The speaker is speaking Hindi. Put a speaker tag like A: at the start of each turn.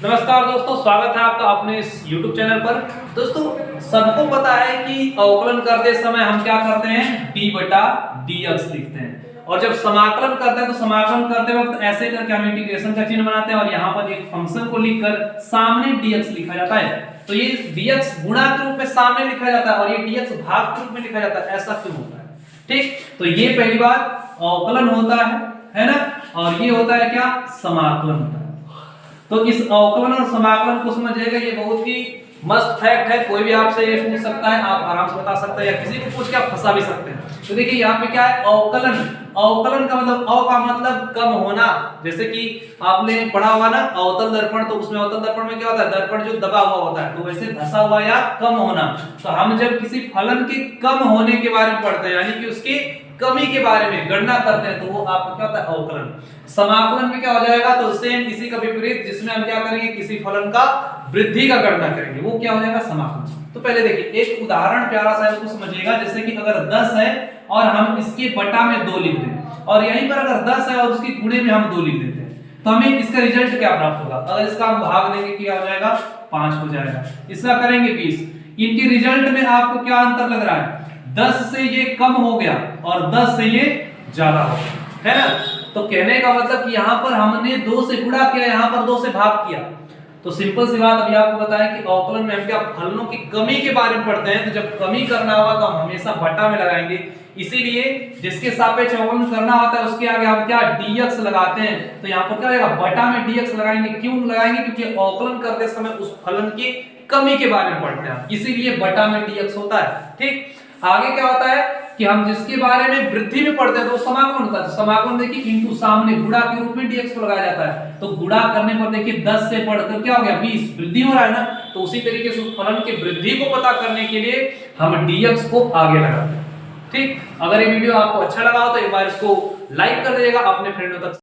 A: नमस्कार दोस्तों, स्वागत है आपका अपने इस YouTube चैनल पर। दोस्तों सबको पता है कि अवकलन करते समय हम क्या करते हैं, d बटा dx लिखते हैं। और जब समाकलन करते हैं तो समाकलन करते वक्त ऐसे करके हम इंटीग्रेशन का चिन्ह बनाते हैं और यहाँ पर एक फंक्शन को लिखकर सामने dx लिखा जाता है। तो ये dx गुणा के रूप में सामने लिखा जाता है और ये dx भाग के रूप में लिखा जाता है। ऐसा क्यों होता है? ठीक, तो ये पहली बात अवकलन होता है ना। और ये होता है क्या, समाकलन होता है। तो इस अवकलन और समाकलन को समझिएगा, ये बहुत ही मस्त फैक्ट है। कोई भी आपसे ये पूछ सकता है, आप आराम से बता सकते हैं या किसी को पूछ के आप फंसा भी सकते हैं। तो देखिए यहाँ पे क्या है, अवकलन। अवकलन का मतलब अव का मतलब कम होना। जैसे कि आपने पढ़ा होगा ना अवतल दर्पण, तो उसमें अवतल दर्पण में क्या होता है, दर्पण जो दबा हुआ होता है, तो वैसे धसा हुआ या कम होना। तो हम जब किसी फलन के कम होने के बारे में पढ़ते हैं, यानी कि उसकी कमी के बारे में गणना करते हैं, तो वो आपका क्या होता है, अवकलन। समाकलन में क्या हो जाएगा, तो सेम इसी का विपरीत, जिसमें हम क्या करेंगे, किसी फलन का वृद्धि का गणना करेंगे, वो क्या हो जाएगा, समाकलन। तो पहले देखिए एक उदाहरण प्यारा सा है, उसको समझिएगा। जैसे कि अगर 10 है और हम इसके बटा में 2 लिख दें, और यहीं पर अगर 10 है और उसके गुणे में हम 2 लिख देते हैं, तो हमें इसका रिजल्ट क्या प्राप्त होगा। अगर इसका हम भाग लेंगे क्या हो जाएगा, 5 हो जाएगा। इसका करेंगे 20। इनके रिजल्ट में आपको क्या अंतर लग रहा है, 10 से ये कम हो गया और 10 से ये ज्यादा हो गया, है ना। तो कहने का मतलब कि यहाँ पर हमने 2 से गुणा किया, यहाँ पर 2 से भाग किया। तो सिंपल सी बात अभी आपको बताया कि अवकलन में हम क्या फलनों की कमी के बारे में पढ़ते हैं। तो जब कमी करना होगा तो हम हमेशा बटा में लगाएंगे। इसीलिए जिसके सापेक्ष अवकलन करना होता है उसके आगे हम क्या dx लगाते हैं। तो यहाँ पर क्या होगा, बटा में dx लगाएंगे। क्यों लगाएंगे, क्योंकि अवकलन करते समय उस फलन की कमी के बारे में पढ़ते हैं, इसीलिए बटा में dx होता है। ठीक, आगे क्या होता है कि हम जिसके बारे में वृद्धि में पढ़ते हैं तो समाकलन होता है। तो समाकलन देखिए इनटू सामने गुणा के रूप में dx को लगाया जाता है। तो गुणा करने पर देखिए 10 से बढ़कर क्या हो गया, 20, वृद्धि हो रहा है ना। तो उसी तरीके से फलन की वृद्धि को पता करने के लिए हम dx को आगे लगाते हैं। ठीक, अगर ये वीडियो आपको अच्छा लगा हो तो एक बार इसको लाइक कर दीजिएगा, अपने फ्रेंडों तक